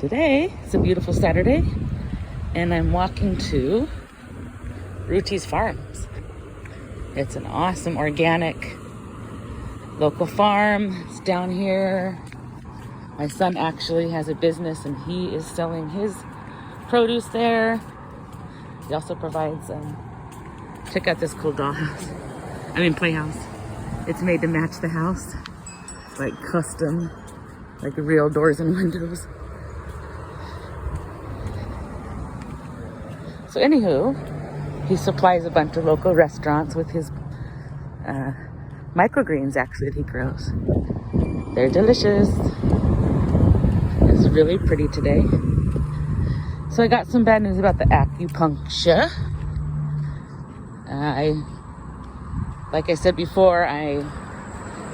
Today, it's a beautiful Saturday, and I'm walking to Rutiz Farms. It's an awesome organic local farm. It's down here. My son actually has a business and he is selling his produce there. He also provides, check out this cool playhouse. It's made to match the house, like custom, like real doors and windows. So anywho, he supplies a bunch of local restaurants with his microgreens actually that he grows. They're delicious. It's really pretty today. So I got some bad news about the acupuncture. Like I said before, I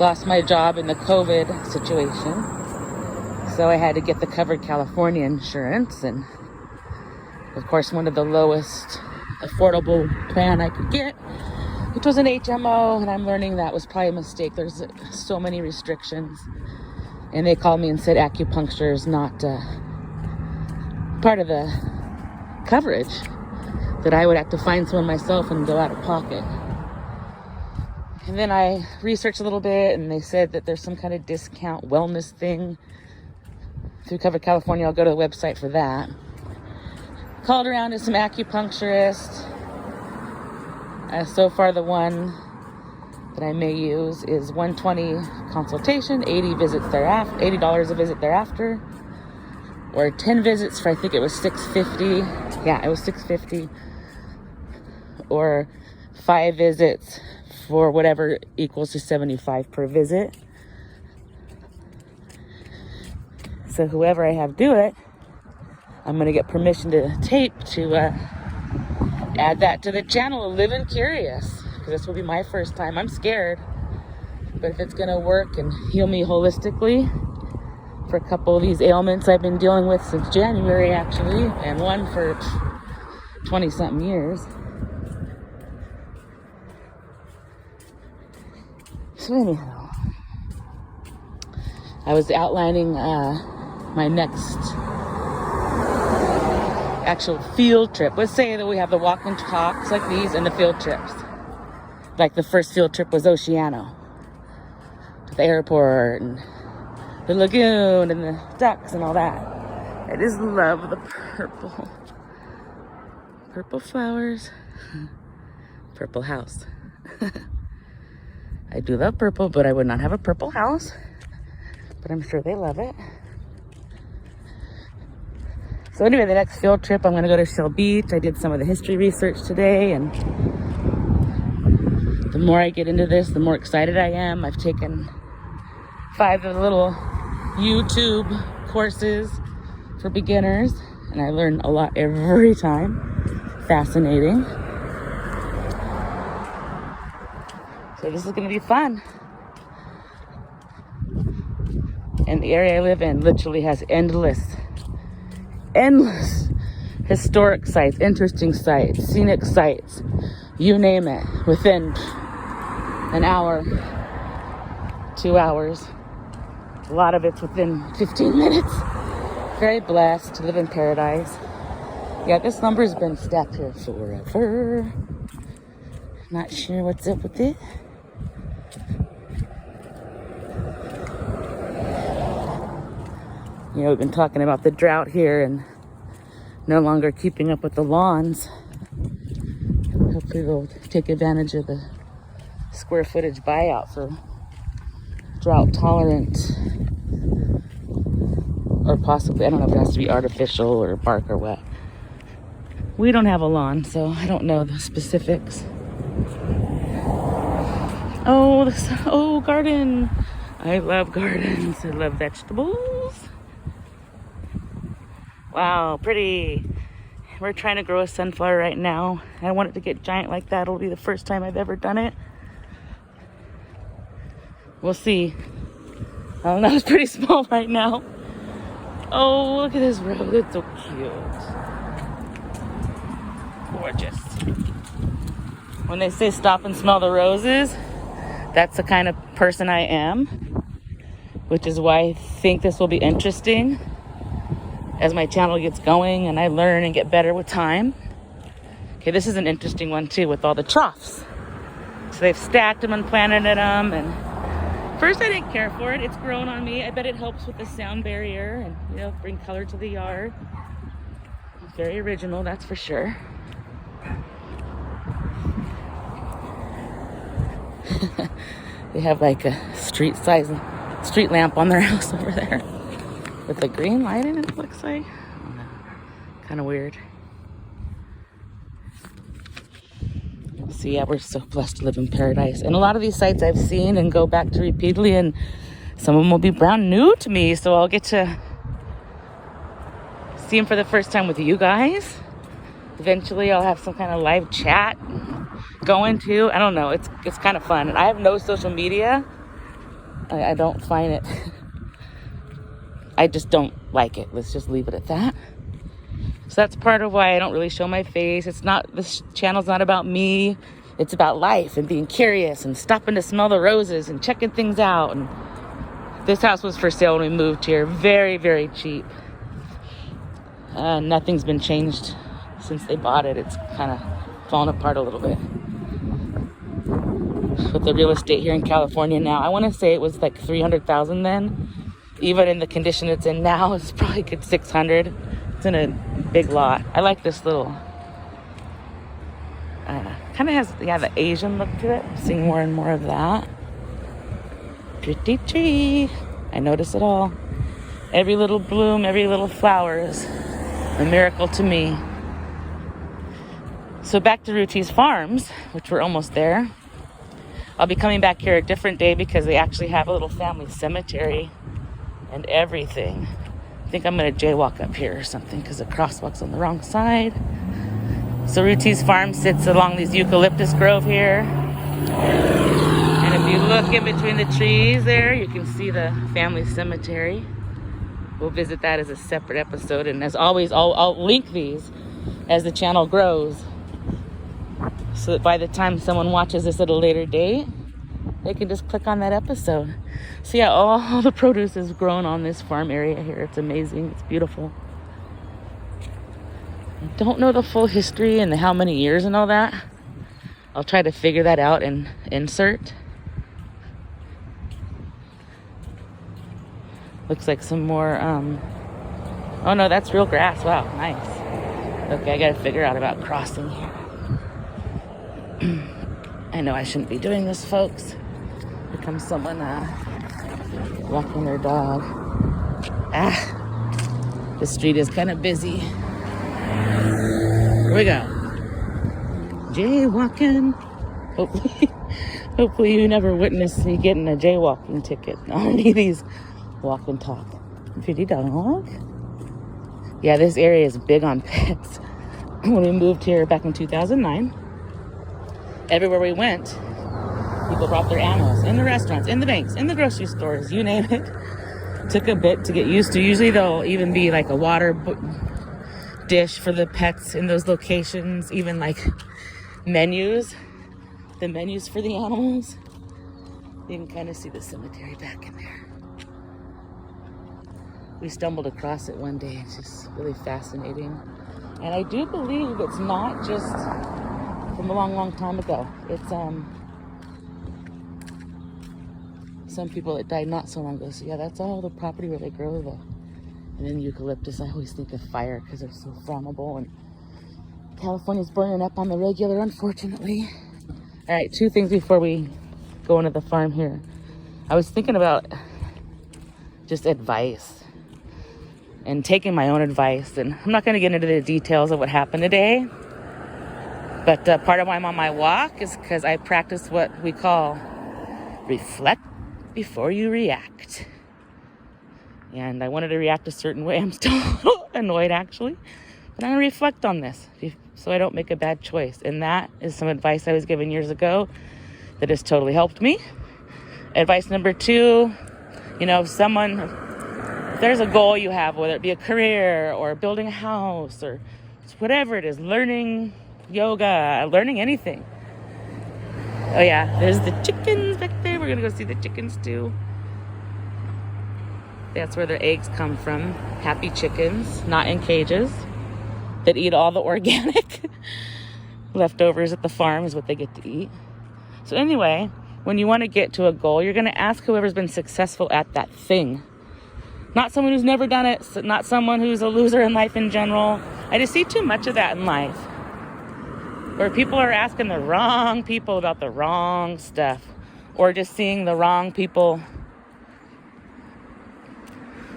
lost my job in the COVID situation. So I had to get the Covered California insurance, and of course one of the lowest affordable plan I could get, which was an HMO, and I'm learning that was probably a mistake. There's so many restrictions, and they called me and said acupuncture is not part of the coverage, that I would have to find someone myself and go out of pocket. And then I researched a little bit, and they said that there's some kind of discount wellness thing through Covered California. I'll go to the website for that. Called around to some acupuncturists. So far the one that I may use is $120 consultation, $80 a visit thereafter, or 10 visits for, I think it was $650. Yeah, it was $650, or 5 visits for whatever equals to $75 per visit. So whoever I have do it, I'm going to get permission to tape to add that to the channel, Living Curious, because this will be my first time. I'm scared, but if it's going to work and heal me holistically for a couple of these ailments I've been dealing with since January, actually, and one for 20-something years. So anyhow, I was outlining my next actual field trip. Let's say that we have the walk and talks like these and the field trips. Like the first field trip was Oceano, to the airport and the lagoon and the ducks and all that. I just love the purple flowers, purple house. I do love purple, but I would not have a purple house, but I'm sure they love it. So anyway, the next field trip, I'm going to go to Shell Beach. I did some of the history research today, and the more I get into this, the more excited I am. I've taken 5 of the little YouTube courses for beginners, and I learn a lot every time. Fascinating. So this is going to be fun. And the area I live in literally has endless historic sites, interesting sites, scenic sites, you name it, within an hour, 2 hours. A lot of it's within 15 minutes. Very blessed to live in paradise. Yeah, this lumber's been stacked here forever. Not sure what's up with it. You know, we've been talking about the drought here and no longer keeping up with the lawns. Hopefully they'll take advantage of the square footage buyout for drought tolerant, or possibly, I don't know if it has to be artificial or bark or what. We don't have a lawn, so I don't know the specifics. Oh, garden. I love gardens. I love vegetables. Wow, pretty. We're trying to grow a sunflower right now. I want it to get giant like that. It'll be the first time I've ever done it. We'll see. I don't know, it's pretty small right now. Oh, look at this rose. It's so cute. Gorgeous. When they say stop and smell the roses, that's the kind of person I am, which is why I think this will be interesting. as my channel gets going and I learn and get better with time. Okay, this is an interesting one too with all the troughs. So they've stacked them and planted them, and first I didn't care for it. It's grown on me. I bet it helps with the sound barrier and, you know, bring color to the yard. It's very original, that's for sure. They have like a street lamp on their house over there with a green light in it, looks like. I don't know. Kind of weird. So yeah, we're so blessed to live in paradise. And a lot of these sites I've seen and go back to repeatedly, and some of them will be brand new to me. So I'll get to see them for the first time with you guys. Eventually I'll have some kind of live chat going to. I don't know. It's kind of fun. And I have no social media. I don't find it. I just don't like it. Let's just leave it at that. So that's part of why I don't really show my face. This channel's not about me. It's about life and being curious and stopping to smell the roses and checking things out. And this house was for sale when we moved here. Very, very cheap. Nothing's been changed since they bought it. It's kind of fallen apart a little bit. With the real estate here in California now, I want to say it was like $300,000 then. Even in the condition it's in now, it's probably good $600,000. It's in a big lot. I like this little, kind of has, the Asian look to it. I'm seeing more and more of that. Pretty tree. I notice it all. Every little bloom, every little flower is a miracle to me. So back to Rutiz Farms, which we're almost there. I'll be coming back here a different day because they actually have a little family cemetery and everything. I think I'm going to jaywalk up here or something because the crosswalk's on the wrong side. So Rutiz Farm sits along these eucalyptus grove here. And if you look in between the trees there, you can see the family cemetery. We'll visit that as a separate episode. And as always, I'll link these as the channel grows, so that by the time someone watches this at a later date, they can just click on that episode. So yeah, all the produce is grown on this farm area here. It's amazing. It's beautiful. I don't know the full history and how many years and all that. I'll try to figure that out and insert. Looks like some more, oh no, that's real grass. Wow, nice. Okay, I gotta figure out about crossing here. I know I shouldn't be doing this, folks. Here comes someone walking their dog. The street is kind of busy. Here we go. Jaywalking. Hopefully you never witnessed me getting a jaywalking ticket on any of these walk and talk. Pretty dog. Yeah, this area is big on pets. When we moved here back in 2009, everywhere we went, people brought their animals in the restaurants, in the banks, in the grocery stores, you name it. Took a bit to get used to. Usually there'll even be like a water dish for the pets in those locations, even like menus, the menus for the animals. You can kind of see the cemetery back in there. We stumbled across it one day. It's just really fascinating. And I do believe it's not just from a long, long time ago. It's some people that died not so long ago. So yeah, that's all the property where they grow the, and then eucalyptus. I always think of fire because they're so flammable, and California's burning up on the regular, unfortunately. All right, two things before we go into the farm here. I was thinking about just advice and taking my own advice, and I'm not going to get into the details of what happened today, but part of why I'm on my walk is because I practice what we call reflect before you react. And I wanted to react a certain way. I'm still annoyed, actually, but I'm going to reflect on this so I don't make a bad choice. And that is some advice I was given years ago that has totally helped me. Advice number 2, if there's a goal you have, whether it be a career or building a house or whatever it is, learning yoga, learning anything. Oh yeah, there's the chickens back there. We're gonna go see the chickens too. That's where their eggs come from. Happy chickens, not in cages, that eat all the organic leftovers at the farm is what they get to eat. So anyway, when you want to get to a goal, you're going to ask whoever's been successful at that thing. Not someone who's never done it, not someone who's a loser in life in general. I just see too much of that in life, where people are asking the wrong people about the wrong stuff, or just seeing the wrong people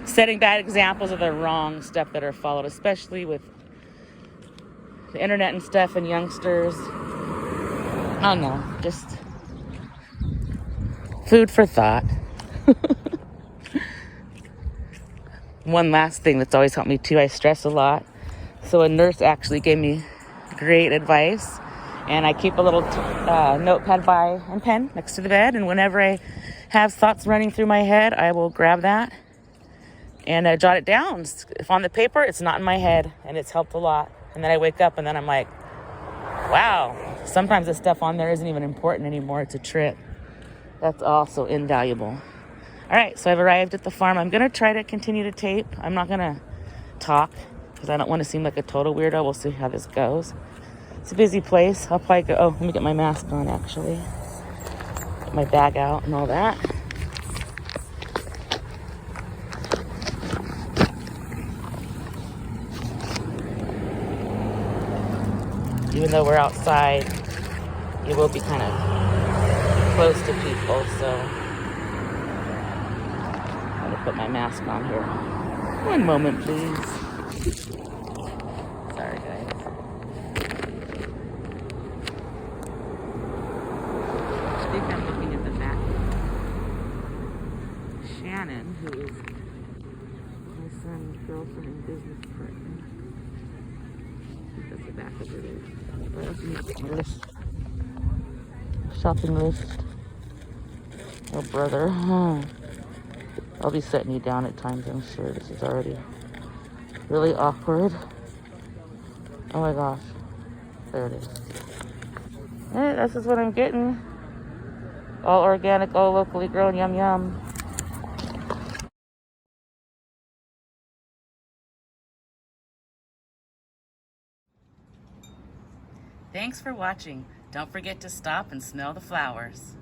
setting bad examples of the wrong stuff that are followed, especially with the internet and stuff and youngsters. I don't know, just food for thought. One last thing that's always helped me too, I stress a lot. So a nurse actually gave me great advice, and I keep a little notepad and pen next to the bed, and whenever I have thoughts running through my head, I will grab that and jot it down. If on the paper, it's not in my head, and it's helped a lot. And then I wake up and then I'm like, wow, sometimes the stuff on there isn't even important anymore. It's a trip. That's also invaluable. All right, so I've arrived at the farm. I'm going to try to continue to tape. I'm not going to talk because I don't want to seem like a total weirdo. We'll see how this goes. It's a busy place. I'll probably go, let me get my mask on actually. Get my bag out and all that. Even though we're outside, it will be kind of close to people, so I'm gonna put my mask on here. One moment, please. Sorry, guys. I think I'm looking at the back. Shannon, who is my son's girlfriend and business partner. I think that's the back of it. What else do you get? My list. Shopping list. Oh, brother. I'll be setting you down at times, I'm sure. This is already really awkward. Oh my gosh. There it is. Hey, this is what I'm getting. All organic, all locally grown, yum yum. Thanks for watching. Don't forget to stop and smell the flowers.